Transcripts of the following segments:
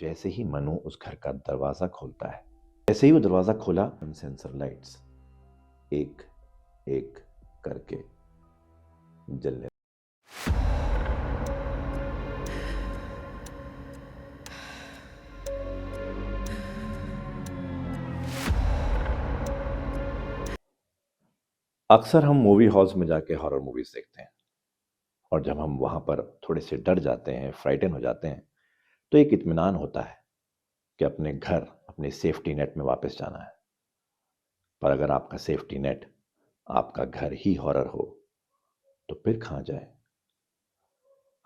जैसे ही मनु उस घर का दरवाजा खोलता है, जैसे ही वो दरवाजा खोला, सेंसर लाइट्स एक एक करके जलने। अक्सर हम मूवी हॉल्स में जाके हॉरर मूवीज देखते हैं, और जब हम वहां पर थोड़े से डर जाते हैं, फ्राइटन हो जाते हैं, तो एक इत्मीनान होता है कि अपने घर, अपने सेफ्टी नेट में वापस जाना है। पर अगर आपका सेफ्टी नेट आपका घर ही हॉरर हो, तो फिर कहां जाए?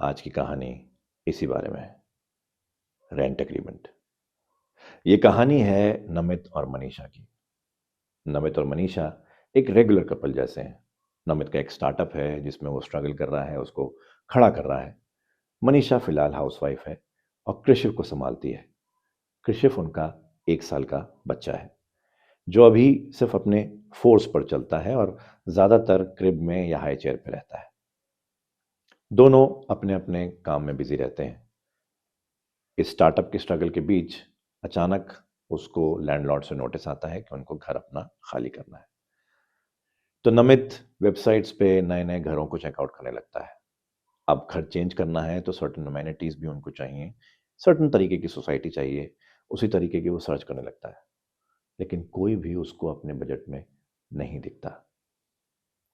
आज की कहानी इसी बारे में है, रेंट एग्रीमेंट। ये कहानी है नमित और मनीषा की। नमित और मनीषा एक रेगुलर कपल जैसे हैं। नमित का एक स्टार्टअप है जिसमें वो स्ट्रगल कर रहा है, उसको खड़ा कर रहा है। मनीषा फिलहाल हाउसवाइफ है और कृषिव को संभालती है। कृषिव उनका 1 साल का बच्चा है, जो अभी सिर्फ अपने फोर्स पर चलता है और ज्यादातर क्रिब में या हाई चेयर पर रहता है। दोनों अपने अपने काम में बिजी रहते हैं। इस स्टार्टअप के स्ट्रगल के बीच अचानक उसको लैंडलॉर्ड से नोटिस आता है कि उनको घर अपना खाली करना है। तो नमित वेबसाइट्स पे नए नए घरों को चेकआउट करने लगता है। अब घर चेंज करना है तो सर्टन अमेनिटीज भी उनको चाहिए, सर्टन तरीके की सोसाइटी चाहिए, उसी तरीके की वो सर्च करने लगता है। लेकिन कोई भी उसको अपने बजट में नहीं दिखता।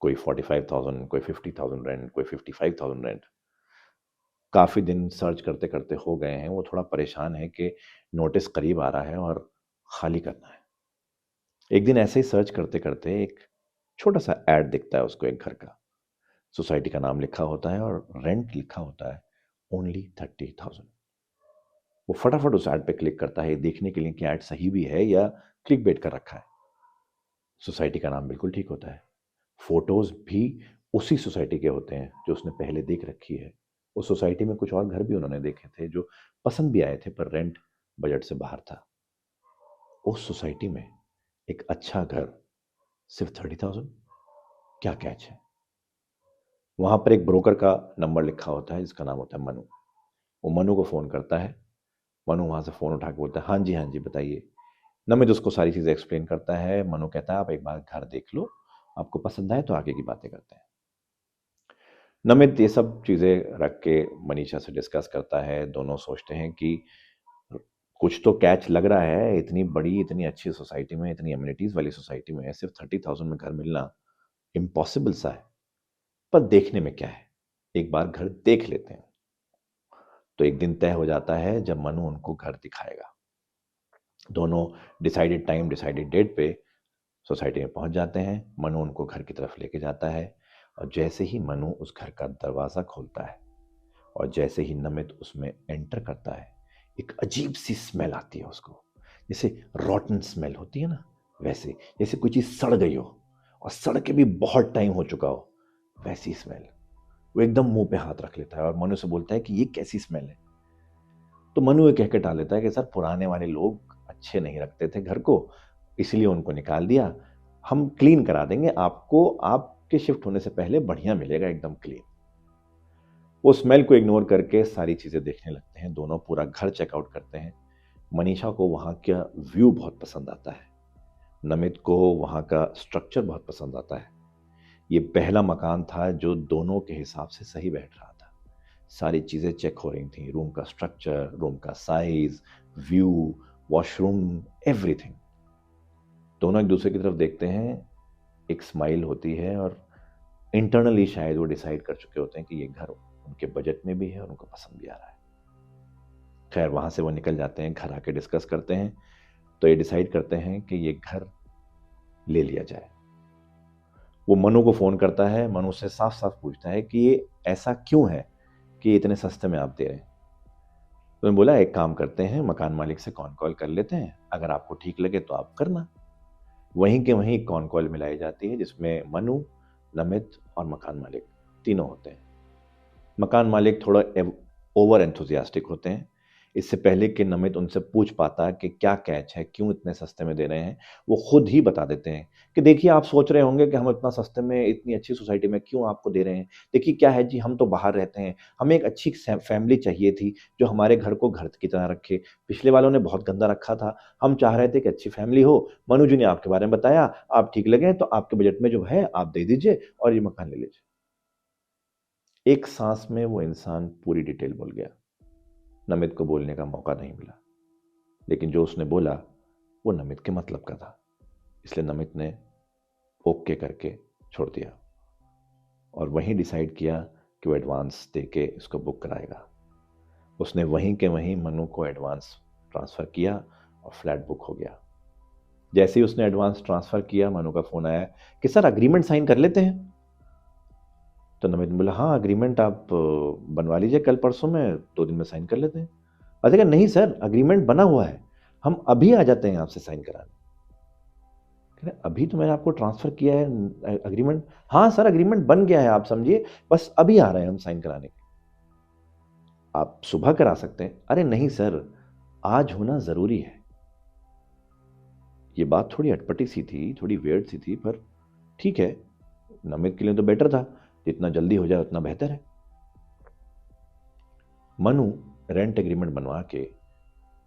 कोई 45,000, कोई 50,000 रेंट, कोई 55,000 रेंट। काफी दिन सर्च करते करते हो गए हैं। वो थोड़ा परेशान है कि नोटिस करीब आ रहा है और खाली करना है। एक दिन ऐसे ही सर्च करते करते एक छोटा सा ऐड दिखता है उसको, एक घर का। सोसाइटी का नाम लिखा होता है और रेंट लिखा होता है ओनली 30,000। वो फटाफट उस ऐड पे क्लिक करता है, देखने के लिए कि ऐड सही भी है या क्लिक बेट कर रखा है। सोसाइटी का नाम बिल्कुल ठीक होता है, फोटोज भी उसी सोसाइटी के होते हैं जो उसने पहले देख रखी है। उस सोसाइटी में कुछ और घर भी उन्होंने देखे थे जो पसंद भी आए थे, पर रेंट बजट से बाहर था। उस सोसाइटी में एक अच्छा घर सिर्फ 30,000। क्या कैच है? वहां पर एक ब्रोकर का नंबर लिखा होता है जिसका नाम होता है मनु। वो मनु को फोन करता है। मनु वहां से फोन उठा के बोलता है, हाँ जी हाँ जी बताइए। नमित उसको सारी चीजें एक्सप्लेन करता है। मनु कहता है, आप एक बार घर देख लो, आपको पसंद आए तो आगे की बातें करते हैं। नमित ये सब चीजें रख के मनीषा से डिस्कस करता है। दोनों सोचते हैं कि कुछ तो कैच लग रहा है। इतनी बड़ी, इतनी अच्छी सोसाइटी में, इतनी एमिनिटीज वाली सोसाइटी में सिर्फ 30,000 में घर मिलना इम्पॉसिबल सा है। पर देखने में क्या है, एक बार घर देख लेते हैं। तो एक दिन तय हो जाता है जब मनु उनको घर दिखाएगा। दोनों डिसाइडेड टाइम, डिसाइडेड डेट पे सोसाइटी में पहुंच जाते हैं। मनु उनको घर की तरफ लेके जाता है, और जैसे ही मनु उस घर का दरवाजा खोलता है और जैसे ही नमित उसमें एंटर करता है, एक अजीब सी स्मेल आती है उसको। जैसे रॉटन स्मेल होती है ना, वैसे जैसे कोई चीज सड़ गई हो और सड़ के भी बहुत टाइम हो चुका हो, वैसी स्मेल। वो एकदम मुंह पे हाथ रख लेता है और मनु से बोलता है कि ये कैसी स्मेल है? तो मनु ये कह के टाल लेता है कि सर, पुराने वाले लोग अच्छे नहीं रखते थे घर को, इसलिए उनको निकाल दिया। हम क्लीन करा देंगे आपको, आपके शिफ्ट होने से पहले बढ़िया मिलेगा, एकदम क्लीन। वो स्मेल को इग्नोर करके सारी चीजें देखने लगते हैं। दोनों पूरा घर चेकआउट करते हैं। मनीषा को वहां का व्यू बहुत पसंद आता है। नमित को वहां का स्ट्रक्चर बहुत पसंद आता है। ये पहला मकान था जो दोनों के हिसाब से सही बैठ रहा था। सारी चीजें चेक हो रही थी, रूम का स्ट्रक्चर, रूम का साइज, व्यू, वॉशरूम, एवरीथिंग। दोनों एक दूसरे की तरफ देखते हैं, एक स्माइल होती है, और इंटरनली शायद वो डिसाइड कर चुके होते हैं कि ये घर उनके बजट में भी है और उनको पसंद भी आ रहा है। खैर, वहां से वो निकल जाते हैं, घर आके डिस्कस करते हैं। तो ये डिसाइड करते हैं कि ये घर ले लिया जाए। वो मनु को फोन करता है। मनु से साफ साफ पूछता है कि ये ऐसा क्यों है कि इतने सस्ते में आप दे रहे हैं? तो उन्होंने बोला, एक काम करते हैं, मकान मालिक से कॉन कॉल कर लेते हैं, अगर आपको ठीक लगे तो आप करना। वहीं के वहीं कॉन कॉल मिलाई जाती है जिसमें मनु, नमित और मकान मालिक तीनों होते हैं। मकान मालिक थोड़ा ओवर एंथुजियास्टिक होते हैं इससे पहले कि नमित उनसे पूछ पाता कि क्या कैच है, क्यों इतने सस्ते में दे रहे हैं, वो खुद ही बता देते हैं कि देखिए आप सोच रहे होंगे कि हम इतना सस्ते में इतनी अच्छी सोसाइटी में क्यों आपको दे रहे हैं। देखिए क्या है जी, हम तो बाहर रहते हैं, हमें एक अच्छी फैमिली चाहिए थी जो हमारे घर को घर की तरह रखे। पिछले वालों ने बहुत गंदा रखा था, हम चाह रहे थे कि अच्छी फैमिली हो। मनु जी ने आपके बारे में बताया, आप ठीक लगे तो आपके बजट में जो है आप दे दीजिए और ये मकान ले लीजिए। एक सांस में वो इंसान पूरी डिटेल बोल गया। नमित को बोलने का मौका नहीं मिला, लेकिन जो उसने बोला वो नमित के मतलब का था, इसलिए नमित ने ओके करके छोड़ दिया और वहीं डिसाइड किया कि वो एडवांस दे के इसको बुक कराएगा। उसने वहीं के वहीं मनु को एडवांस ट्रांसफ़र किया और फ्लैट बुक हो गया। जैसे ही उसने एडवांस ट्रांसफ़र किया, मनु का फ़ोन आया कि सर अग्रीमेंट साइन कर लेते हैं। तो नमित ने बोला हाँ अग्रीमेंट आप बनवा लीजिए, कल परसों में 2 दिन में साइन कर लेते हैं। अरे कहा नहीं सर, अग्रीमेंट बना हुआ है, हम अभी आ जाते हैं आपसे साइन कराने। कह रहे अभी तो मैंने आपको ट्रांसफर किया है अग्रीमेंट। हाँ सर अग्रीमेंट बन गया है, आप समझिए, बस अभी आ रहे हैं हम साइन कराने। आप सुबह करा सकते हैं। अरे नहीं सर, आज होना जरूरी है। ये बात थोड़ी अटपटी सी थी, थोड़ी वेयर्ड सी थी, पर ठीक है, नमित के लिए तो बेटर था, जितना जल्दी हो जाए उतना बेहतर है। मनु रेंट एग्रीमेंट बनवा के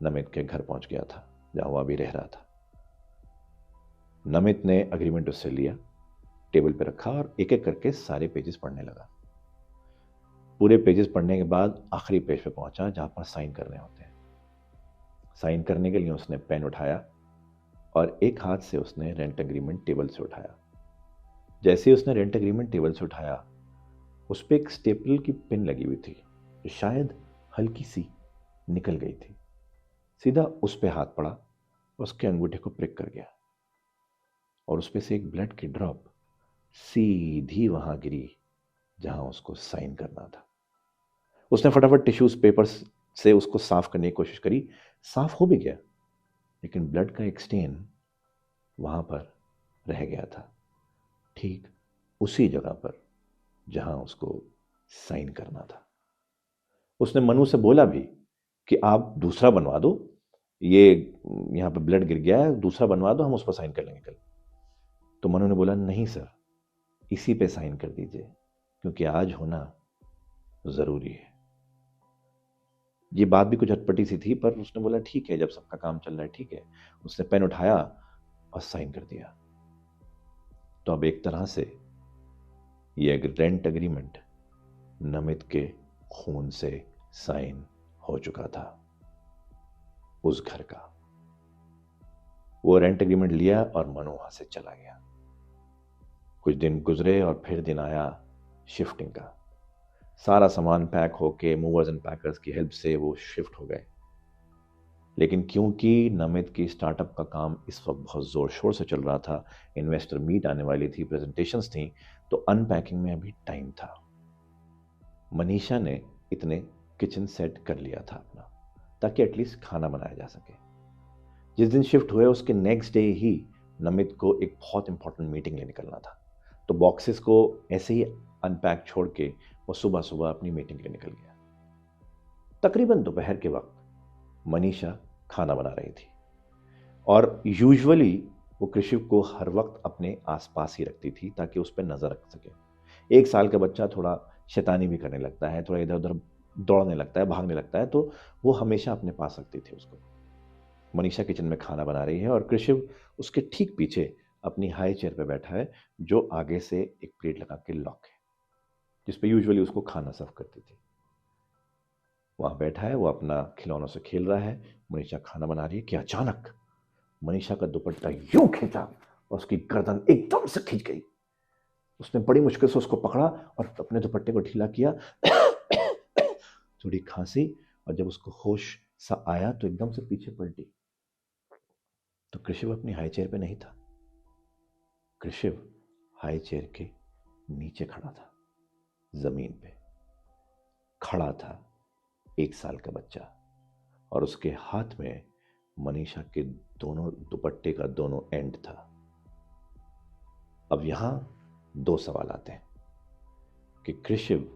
नमित के घर पहुंच गया था, जहां वो अभी रह रहा था। नमित ने एग्रीमेंट उससे लिया, टेबल पे रखा और एक एक करके सारे पेजेस पढ़ने लगा। पूरे पेजेस पढ़ने के बाद आखिरी पेज पे पहुंचा जहां पर साइन करने होते हैं। साइन करने के लिए उसने पेन उठाया और एक हाथ से उसने रेंट एग्रीमेंट टेबल से उठाया। जैसे ही उसने रेंट एग्रीमेंट टेबल से उठाया, उस पर एक स्टेपल की पिन लगी हुई थी जो शायद हल्की सी निकल गई थी। सीधा उस पर हाथ पड़ा, उसके अंगूठे को प्रिक कर गया और उस पर से एक ब्लड की ड्रॉप सीधी वहां गिरी जहां उसको साइन करना था। उसने फटाफट टिश्यूज पेपर से उसको साफ करने की कोशिश करी, साफ हो भी गया, लेकिन ब्लड का एक स्टेन वहां पर रह गया था, ठीक उसी जगह पर जहां उसको साइन करना था। उसने मनु से बोला भी कि आप दूसरा बनवा दो, ये यहां पर ब्लड गिर गया है, दूसरा बनवा दो, हम उस पर साइन कर लेंगे कल। तो मनु ने बोला नहीं सर, इसी पे साइन कर दीजिए, क्योंकि आज होना जरूरी है। ये बात भी कुछ अटपटी सी थी, पर उसने बोला ठीक है, जब सबका काम चल रहा है ठीक है। उसने पेन उठाया और साइन कर दिया। तो अब एक तरह से ये रेंट एग्रीमेंट नमित के खून से साइन हो चुका था, उस घर का। वो रेंट एग्रीमेंट लिया और मनु वहां से चला गया। कुछ दिन गुजरे और फिर दिन आया शिफ्टिंग का। सारा सामान पैक होके मूवर्स एंड पैकर्स की हेल्प से वो शिफ्ट हो गए। लेकिन क्योंकि नमित की स्टार्टअप का काम इस वक्त बहुत ज़ोर शोर से चल रहा था, इन्वेस्टर मीट आने वाली थी, प्रेजेंटेशंस थी, तो अनपैकिंग में अभी टाइम था। मनीषा ने इतने किचन सेट कर लिया था अपना, ताकि एटलीस्ट खाना बनाया जा सके। जिस दिन शिफ्ट हुए उसके नेक्स्ट डे ही नमित को एक बहुत इंपॉर्टेंट मीटिंग ले निकलना था, तो बॉक्सेस को ऐसे ही अनपैक छोड़ के वो सुबह सुबह अपनी मीटिंग ले निकल गया। तकरीबन दोपहर के वक्त मनीषा खाना बना रही थी और यूजुअली वो कृषि को हर वक्त अपने आसपास ही रखती थी ताकि उस पर नजर रख सके। 1 साल का बच्चा थोड़ा शैतानी भी करने लगता है, थोड़ा इधर उधर दौड़ने लगता है, भागने लगता है, तो वो हमेशा अपने पास रखती थी उसको। मनीषा किचन में खाना बना रही है और कृषि उसके ठीक पीछे अपनी हाई चेयर पे बैठा है, जो आगे से एक प्लेट लगा के लॉक है, जिसपे यूजुअली उसको खाना सर्व करती थी। वहां बैठा है, वो अपना खिलौनों से खेल रहा है, मनीषा खाना बना रही है कि अचानक मनीषा का दुपट्टा यूं खींचा और उसकी गर्दन एकदम से खींच गई। उसने बड़ी मुश्किल से उसको पकड़ा और अपने दुपट्टे को ढीला किया। थोड़ी खांसी, और जब उसको होश सा आया तो एकदम से पीछे पलटी, तो कृषिव अपनी हाई चेयर पे नहीं था। कृषिव हाई चेयर के नीचे खड़ा था, जमीन पे खड़ा था 1 साल का बच्चा, और उसके हाथ में मनीषा के दोनों दुपट्टे का दोनों एंड था। अब यहां 2 सवाल आते हैं कि कृषिव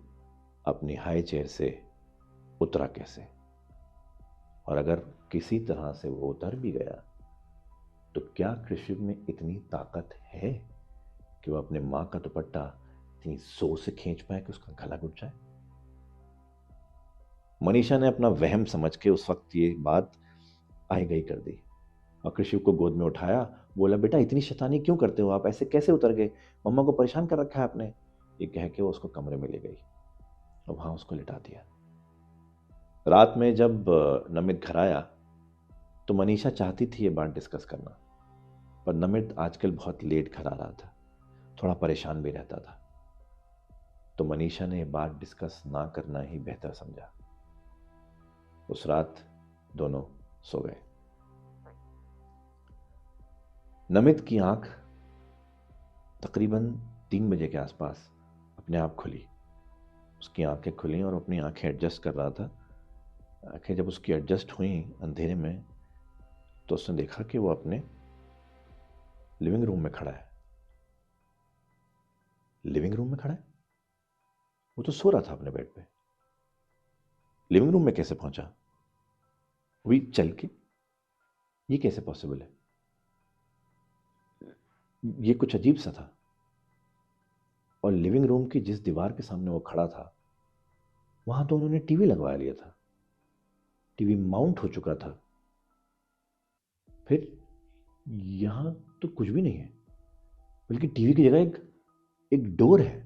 अपनी हाई चेयर से उतरा कैसे। और अगर किसी तरह से वो उतर भी गया तो क्या कृषि में इतनी ताकत है कि वो अपने मां का दुपट्टा इतनी जोर से खींच पाए कि उसका गला घुट जाए? मनीषा ने अपना वहम समझ के उस वक्त ये बात आई गई कर दी और कृषि को गोद में उठाया। बोला, बेटा इतनी शैतानी क्यों करते हो आप? ऐसे कैसे उतर गए? मम्मा को परेशान कर रखा है आपने। ये कह के वो उसको कमरे में ले गई और वहां उसको लिटा दिया। रात में जब नमित घर आया तो मनीषा चाहती थी ये बात डिस्कस करना, पर नमित आजकल बहुत लेट घर आ रहा था, थोड़ा परेशान भी रहता था, तो मनीषा ने ये बात डिस्कस ना करना ही बेहतर समझा। उस रात दोनों सो गए। नमित की आंख तकरीबन 3 बजे के आसपास अपने आप खुली। उसकी आंखें खुली और अपनी आंखें एडजस्ट कर रहा था। आंखें जब उसकी एडजस्ट हुई अंधेरे में तो उसने देखा कि वो अपने लिविंग रूम में खड़ा है। लिविंग रूम में खड़ा है? वो तो सो रहा था अपने बेड पे। लिविंग रूम में कैसे पहुंचा? वही चल के? ये कैसे पॉसिबल है? ये कुछ अजीब सा था। और लिविंग रूम की जिस दीवार के सामने वो खड़ा था वहां तो उन्होंने टीवी लगवा लिया था, टीवी माउंट हो चुका था। फिर यहां तो कुछ भी नहीं है, बल्कि टीवी की जगह एक डोर है।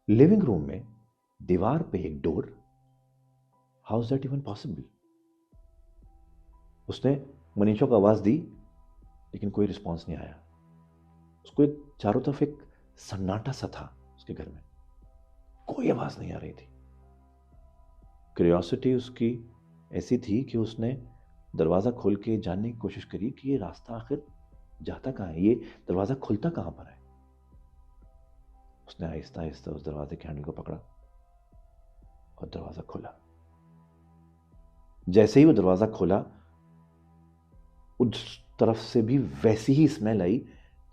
लिविंग रूम में दीवार पे एक door. How is that even possible? उसने मनीषा को आवाज दी लेकिन कोई रिस्पॉन्स नहीं आया। उसको एक चारों तरफ एक सन्नाटा सा था। उसके घर में कोई आवाज नहीं आ रही थी। क्यूरियोसिटी उसकी ऐसी थी कि उसने दरवाजा खोल के जानने की कोशिश करी कि ये रास्ता आखिर जाता कहाँ है, ये दरवाजा खुलता कहां पर है। उसने आहिस्ता आहिस्ता उस दरवाजे के हैंडल को पकड़ा और दरवाजा खोला। जैसे ही वो दरवाजा खोला उस तरफ से भी वैसी ही स्मेल आई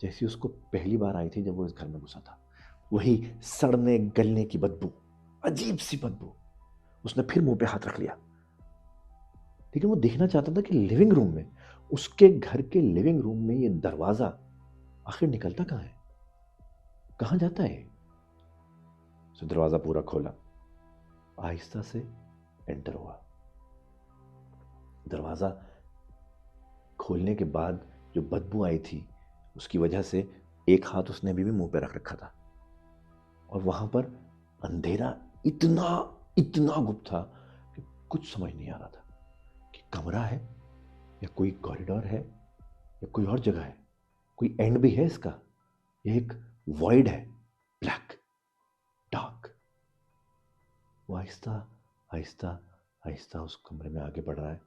जैसी उसको पहली बार आई थी जब वो इस घर में घुसा था। वही सड़ने गलने की बदबू, अजीब सी बदबू। उसने फिर मुंह पे हाथ रख लिया, लेकिन वो देखना चाहता था कि लिविंग रूम में, उसके घर के लिविंग रूम में ये दरवाजा आखिर निकलता कहां है, कहां जाता है। तो दरवाजा पूरा खोला, आहिस्ता से एंटर हुआ। दरवाजा खोलने के बाद जो बदबू आई थी उसकी वजह से एक हाथ उसने अभी भी मुंह पे रख रखा था और वहां पर अंधेरा इतना इतना गुप्त था कि कुछ समझ नहीं आ रहा था कि कमरा है या कोई कॉरिडोर है या कोई और जगह है, कोई एंड भी है इसका, यह एक वॉइड है, ब्लैक डार्क। वो आहिस्ता आहिस्ता आहिस्ता उस कमरे में आगे बढ़ रहा है।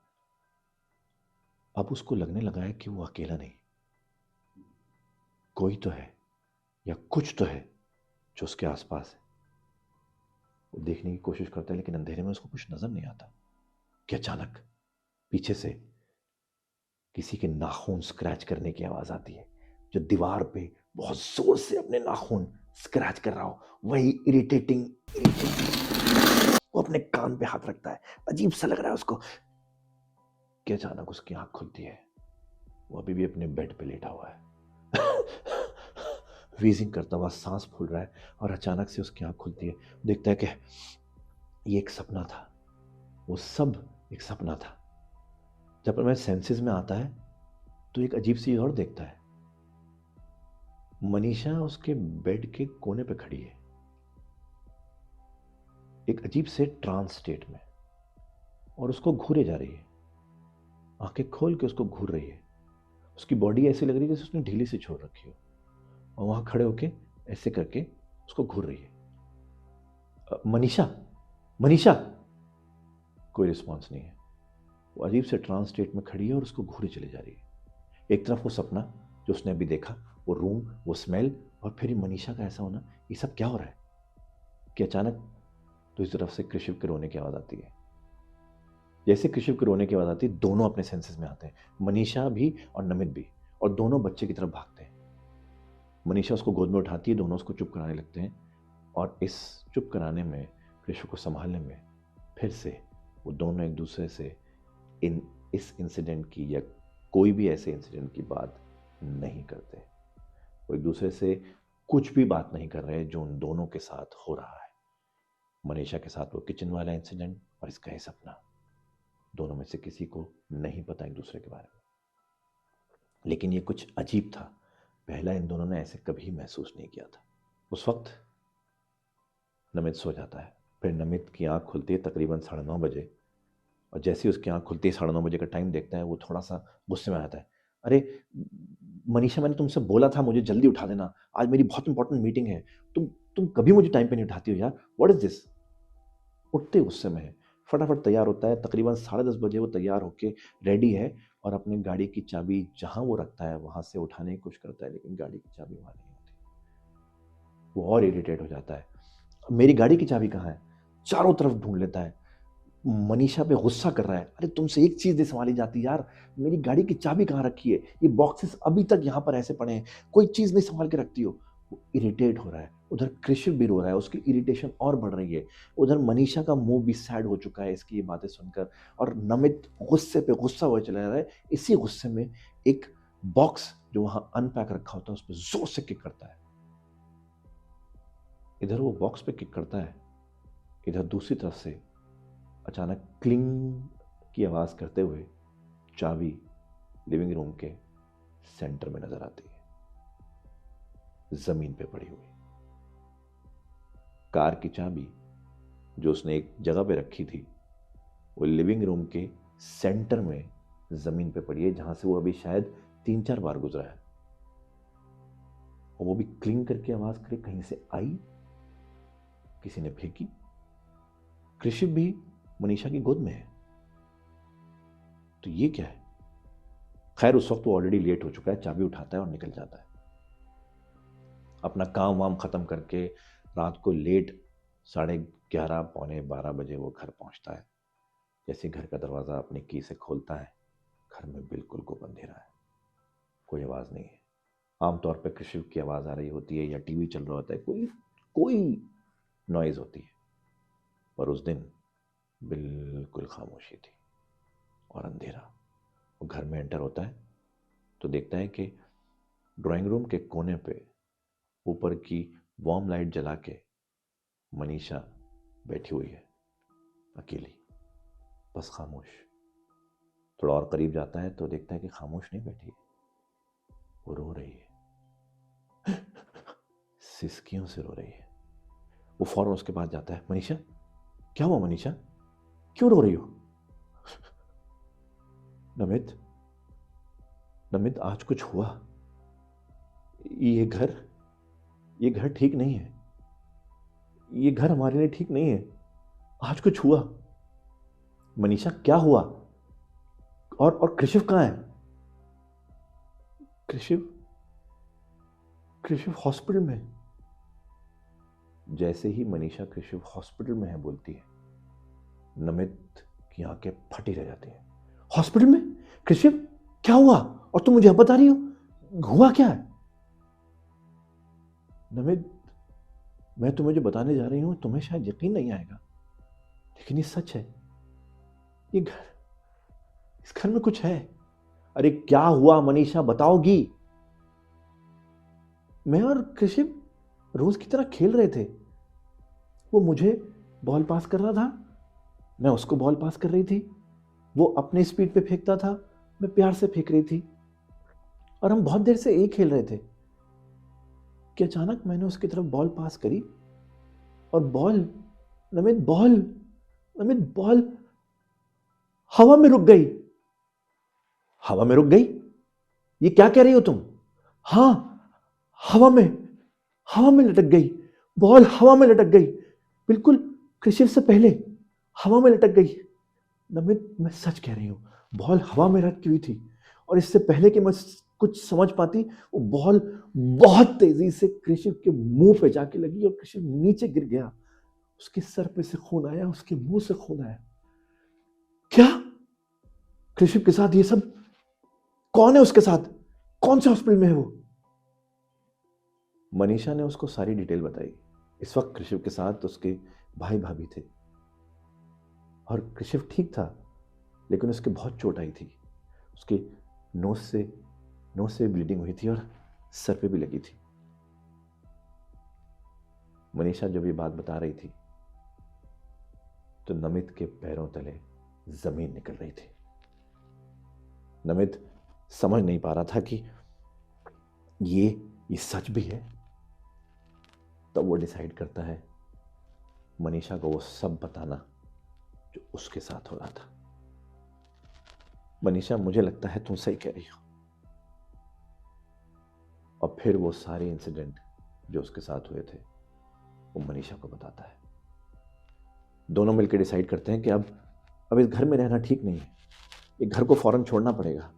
अब उसको लगने लगा है कि वो अकेला नहीं, कोई तो है या कुछ तो है जो उसके आसपास है। वो देखने की कोशिश करता है लेकिन अंधेरे में उसको कुछ नजर नहीं आता कि अचानक पीछे से किसी के नाखून स्क्रैच करने की आवाज आती है। जो दीवार पे बहुत जोर से अपने नाखून स्क्रैच कर रहा हो, वही इरिटेटिंग। वो अपने कान पे हाथ रखता है, अजीब सा लग रहा है उसको कि अचानक उसकी आंख खुलती है। वो अभी भी अपने बेड पे लेटा हुआ है, वीजिंग करता हुआ सांस फूल रहा है और अचानक से उसकी आंख खुलती है। देखता है कि ये एक सपना था, वो सब एक सपना था। जब मैं सेंसेस में आता है तो एक अजीब सी और देखता है। मनीषा उसके बेड के कोने पे खड़ी है, एक अजीब से ट्रांस स्टेट में, और उसको घूरे जा रही है। आंखें खोल के उसको घूर रही है। उसकी बॉडी ऐसी लग रही है जैसे उसने ढीली सी छोड़ रखी हो, और वहां खड़े होके ऐसे करके उसको घूर रही है। मनीषा, मनीषा। कोई रिस्पॉन्स नहीं है। वो अजीब से ट्रांस स्टेट में खड़ी है और उसको घूरे चली जा रही है। एक तरफ वो सपना जो उसने अभी देखा, वो रूम, वो स्मेल, और फिर मनीषा का ऐसा होना, ये सब क्या हो रहा है कि अचानक दूसरी तरफ से कृषिव के रोने की आवाज आती है। जैसे कृषिव के रोने की आवाज आती है, दोनों अपने सेंसेस में आते हैं, मनीषा भी और नमित भी, और दोनों बच्चे की तरफ भागते हैं। मनीषा उसको गोद में उठाती है, दोनों उसको चुप कराने लगते हैं, और इस चुप कराने में, कृषिव को संभालने में, फिर से वो दोनों एक दूसरे से इस इंसिडेंट की या कोई भी ऐसे इंसिडेंट की बात नहीं करते। वो एक दूसरे से कुछ भी बात नहीं कर रहे जो उन दोनों के साथ हो रहा है। मनीषा के साथ वो किचन वाला इंसिडेंट और इसका ये सपना, दोनों में से किसी को नहीं पता एक दूसरे के बारे में। लेकिन ये कुछ अजीब था, पहला इन दोनों ने ऐसे कभी महसूस नहीं किया था। उस वक्त नमित सो जाता है, फिर नमित की आंख खुलती है तकरीबन 9:30 बजे, और जैसे ही उसकी आंख खुलती है 9:30 बजे का टाइम देखता है, वो थोड़ा सा गुस्से में आता है। अरे मनीषा, मैंने तुमसे बोला था मुझे जल्दी उठा देना, आज मेरी बहुत इंपॉर्टेंट मीटिंग है, तुम कभी मुझे टाइम पे नहीं उठाती हो यार, व्हाट इज दिस। उठते गुस्से में है, फटाफट तैयार होता है, तकरीबन 10:30 बजे वो तैयार होके रेडी है और अपने गाड़ी की चाबी जहां वो रखता है वहां से उठाने की कोशिश करता है, लेकिन गाड़ी की चाबी वहां नहीं होती। वो और इरिटेट हो जाता है, मेरी गाड़ी की चाबी कहाँ है, चारों तरफ ढूंढ लेता है। मनीषा पे गुस्सा कर रहा है, अरे तुमसे एक चीज नहीं संभाली जाती यार, मेरी गाड़ी की चाबी कहाँ रखी है, ये बॉक्सेस अभी तक यहाँ पर ऐसे पड़े हैं, कोई चीज नहीं संभाल के रखती हो। वो इरिटेट हो रहा है, उधर कृषिव भी रो रहा है, उसकी इरिटेशन और बढ़ रही है, उधर मनीषा का मुंह भी सैड हो चुका है इसकी ये बातें सुनकर, और नमित गुस्से पे गुस्सा हुआ चला जा रहा है। इसी गुस्से में एक बॉक्स जो वहां अनपैक रखा होता है उस पर जोर से किक करता है। इधर वो बॉक्स पे किक करता है, इधर दूसरी तरफ से अचानक क्लिंग की आवाज करते हुए चाबी लिविंग रूम के सेंटर में नजर आती है, जमीन पे पड़ी हुई। कार की चाबी जो उसने एक जगह पे रखी थी, वो लिविंग रूम के सेंटर में जमीन पे पड़ी है, जहां से वो अभी शायद 3-4 बार गुजरा है। और वो भी क्लिंग करके आवाज करे कहीं से आई, किसी ने फेंकी। कृषि भी मनीषा की गोद में है, तो ये क्या है। खैर उस वक्त वो ऑलरेडी लेट हो चुका है, चाबी उठाता है और निकल जाता है। अपना काम वाम खत्म करके रात को लेट 11:30 पौने 12 बजे वो घर पहुंचता है। जैसे घर का दरवाजा अपनी की से खोलता है, घर में बिल्कुल गुम अंधेरा है, कोई आवाज नहीं है। आमतौर पर कृषि की आवाज आ रही होती है या टीवी चल रहा होता है, कोई नॉइज होती है, पर उस दिन बिल्कुल खामोशी थी और अंधेरा। वो घर में एंटर होता है तो देखता है कि ड्राइंग रूम के कोने पे ऊपर की वार्म लाइट जला के मनीषा बैठी हुई है, अकेली, बस खामोश। थोड़ा और करीब जाता है तो देखता है कि खामोश नहीं बैठी है, वो रो रही है, सिसकियों से रो रही है। वो फौरन उसके पास जाता है, मनीषा क्या हुआ, मनीषा क्यों रो रही हो। नमित आज कुछ हुआ, ये घर ठीक नहीं है, ये घर हमारे लिए ठीक नहीं है, आज कुछ हुआ। मनीषा क्या हुआ, और कृषिव कहां है। कृषिव हॉस्पिटल में। जैसे ही मनीषा कृषिव हॉस्पिटल में है बोलती है, नमित की आंखें फटी रह जाती हैं। हॉस्पिटल में कृषिव, क्या हुआ, और तुम मुझे अब बता रही हो, हुआ क्या है। नमित, मैं तुम्हें जो बताने जा रही हूं तुम्हें शायद यकीन नहीं आएगा, लेकिन ये सच है। इस घर में कुछ है। अरे क्या हुआ मनीषा, बताओगी। मैं और कृषिव रोज की तरह खेल रहे थे, वो मुझे बॉल पास कर रहा था, मैं उसको बॉल पास कर रही थी, वो अपने स्पीड पे फेंकता था, मैं प्यार से फेंक रही थी, और हम बहुत देर से एक खेल रहे थे कि अचानक मैंने उसकी तरफ बॉल पास करी, और नमित बॉल हवा में रुक गई। हवा में रुक गई, ये क्या कह रही हो तुम। हाँ, हवा में लटक गई, बॉल हवा में लटक गई, बिल्कुल कृषि से पहले हवा में लटक गई। नमित, मैं सच कह रही हूं, बॉल हवा में लटकी हुई थी, और इससे पहले कि मैं कुछ समझ पाती, वो बॉल बहुत तेजी से कृषि के मुंह पे जाके लगी और कृषि नीचे गिर गया। उसके सर पे से खून आया, उसके मुंह से खून आया। क्या कृषि के साथ ये सब, कौन है उसके साथ, कौन से हॉस्पिटल में है वो। मनीषा ने उसको सारी डिटेल बताई। इस वक्त कृषिव के साथ उसके भाई भाभी थे, और कृषिव ठीक था, लेकिन उसके बहुत चोट आई थी। उसके नोज से ब्लीडिंग हुई थी और सर पे भी लगी थी। मनीषा जब ये बात बता रही थी तो नमित के पैरों तले जमीन निकल रही थी। नमित समझ नहीं पा रहा था कि ये सच भी है। तब वो डिसाइड करता है मनीषा को वो सब बताना जो उसके साथ हो रहा था। मनीषा, मुझे लगता है तुम सही कह रही हो। और फिर वो सारे इंसिडेंट जो उसके साथ हुए थे वो मनीषा को बताता है। दोनों मिलकर डिसाइड करते हैं कि अब इस घर में रहना ठीक नहीं है, ये घर को फौरन छोड़ना पड़ेगा।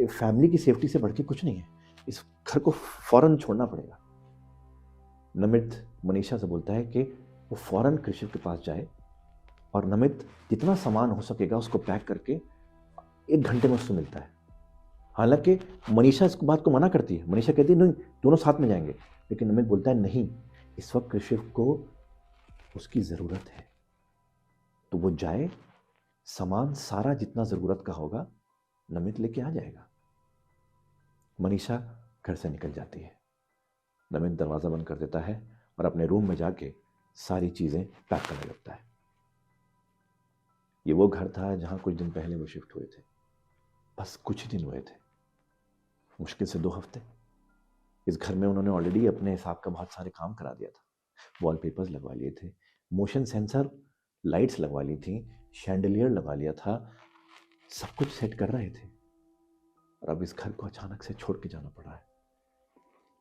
फैमिली की सेफ्टी से बढ़ के कुछ नहीं है, इस घर को फौरन छोड़ना पड़ेगा। नमित मनीषा से बोलता है कि वो फौरन कृषि के पास जाए और नमित जितना सामान हो सकेगा उसको पैक करके 1 घंटे में उससे मिलता है। हालांकि मनीषा इस बात को मना करती है। मनीषा कहती है नहीं, दोनों साथ में जाएंगे। लेकिन नमित बोलता है नहीं, इस वक्त कृषि को उसकी जरूरत है, तो वो जाए, सामान सारा जितना जरूरत का होगा नमित लेके आ जाएगा। मनीषा घर से निकल जाती है। नमित दरवाजा बंद कर देता है और अपने रूम में जाके सारी चीजें पैक करने लगता है। ये वो घर था जहां कुछ दिन पहले वो शिफ्ट हुए थे। बस कुछ ही दिन हुए थे, मुश्किल से 2 हफ्ते। इस घर में उन्होंने ऑलरेडी अपने हिसाब का बहुत सारे काम करा दिया था। वॉलपेपर्स लगवा लिए थे, मोशन सेंसर लाइट्स लगवा ली थी, शैंडलियर लगा लिया था, सब कुछ सेट कर रहे थे। और अब इस घर को अचानक से छोड़ के जाना पड़ा है।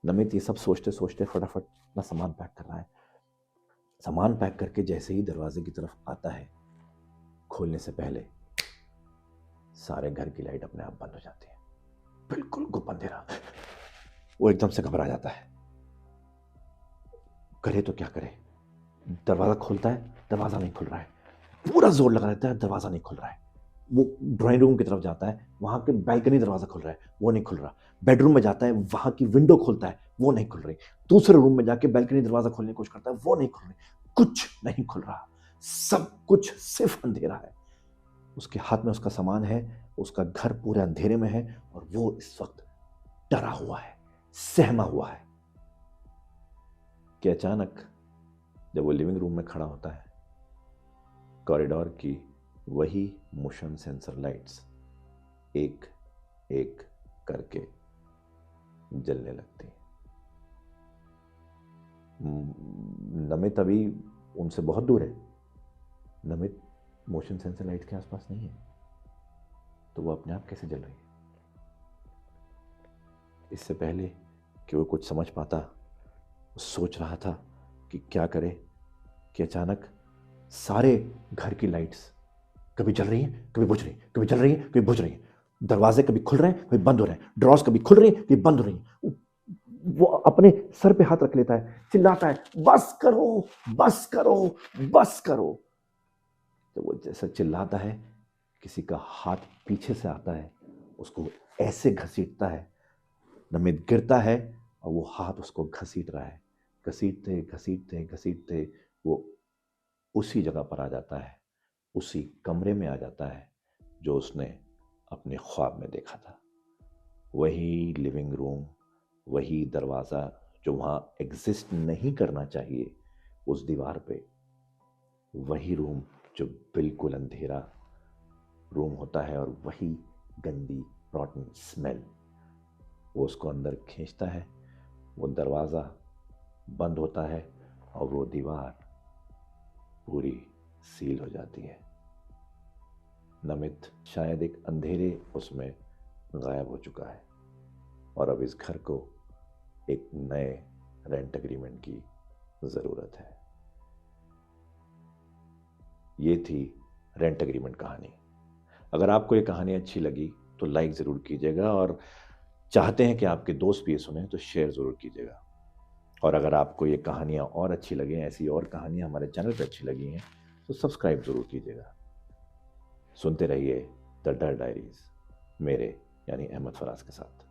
नमित ये सब सोचते सोचते फटाफट अपना सामान पैक कर रहा है। सामान पैक करके जैसे ही दरवाजे की तरफ आता है, खोलने से पहले सारे घर की लाइट अपने आप बंद हो जाती है। बिल्कुल गुप अंधेरा। वो एकदम से घबरा जाता है, करे तो क्या करे। दरवाजा खोलता है, दरवाजा नहीं खुल रहा है। पूरा जोर लगा देता है, दरवाजा नहीं खुल रहा है। वो ड्राइंग रूम की तरफ जाता है, वहां के बैल्कनी दरवाजा खुल रहा है, वो नहीं खुल रहा। बेडरूम में जाता है, वहां की विंडो खोलता है, वो नहीं खुल रही। दूसरे रूम में जाके बैल्कनी दरवाजा खोलने की कोशिश करता है, वो नहीं खुल रही। कुछ नहीं खुल रहा, सब कुछ सिर्फ अंधेरा है। उसके हाथ में उसका सामान है, उसका घर पूरे अंधेरे में है और वो इस वक्त डरा हुआ है, सहमा हुआ है कि अचानक जब वो लिविंग रूम में खड़ा होता है, कॉरिडोर की वही मोशन सेंसर लाइट्स एक एक करके जलने लगती। नमित अभी उनसे बहुत दूर है। नमित मोशन सेंसर लाइट के आसपास नहीं है, तो वो अपने आप कैसे जल रही है? इससे पहले कि वो कुछ समझ पाता, सोच रहा था कि क्या करे कि अचानक सारे घर की लाइट्स कभी जल रही हैं, कभी बुझ रही हैं, कभी जल रही हैं, कभी बुझ रही हैं। दरवाजे कभी खुल रहे हैं, कभी बंद हो रहे हैं। ड्रॉर्स कभी खुल रही हैं, कभी बंद हो रही हैं। वो अपने सर पे हाथ रख लेता है, चिल्लाता है, बस करो, बस करो, बस करो। तो वो जैसा चिल्लाता है, किसी का हाथ पीछे से आता है, उसको ऐसे घसीटता है। नमित गिरता है और वो हाथ उसको घसीट रहा है। घसीटते घसीटते घसीटते वो उसी जगह पर आ जाता है, उसी कमरे में आ जाता है जो उसने अपने ख्वाब में देखा था। वही लिविंग रूम, वही दरवाज़ा जो वहाँ एग्जिस्ट नहीं करना चाहिए उस दीवार पे, वही रूम जो बिल्कुल अंधेरा रूम होता है और वही गंदी रॉटन स्मेल। वो उसको अंदर खींचता है, वो दरवाज़ा बंद होता है और वो दीवार पूरी सील हो जाती है। नमित शायद एक अंधेरे उसमें गायब हो चुका है और अब इस घर को एक नए रेंट एग्रीमेंट की ज़रूरत है। ये थी रेंट एग्रीमेंट कहानी। अगर आपको ये कहानी अच्छी लगी तो लाइक ज़रूर कीजिएगा और चाहते हैं कि आपके दोस्त भी ये सुने तो शेयर ज़रूर कीजिएगा। और अगर आपको ये कहानियाँ और अच्छी लगें, ऐसी और कहानियाँ हमारे चैनल पर अच्छी लगी हैं तो सब्सक्राइब ज़रूर कीजिएगा। सुनते रहिए द डर डायरीज मेरे यानी अहमद फराज के साथ।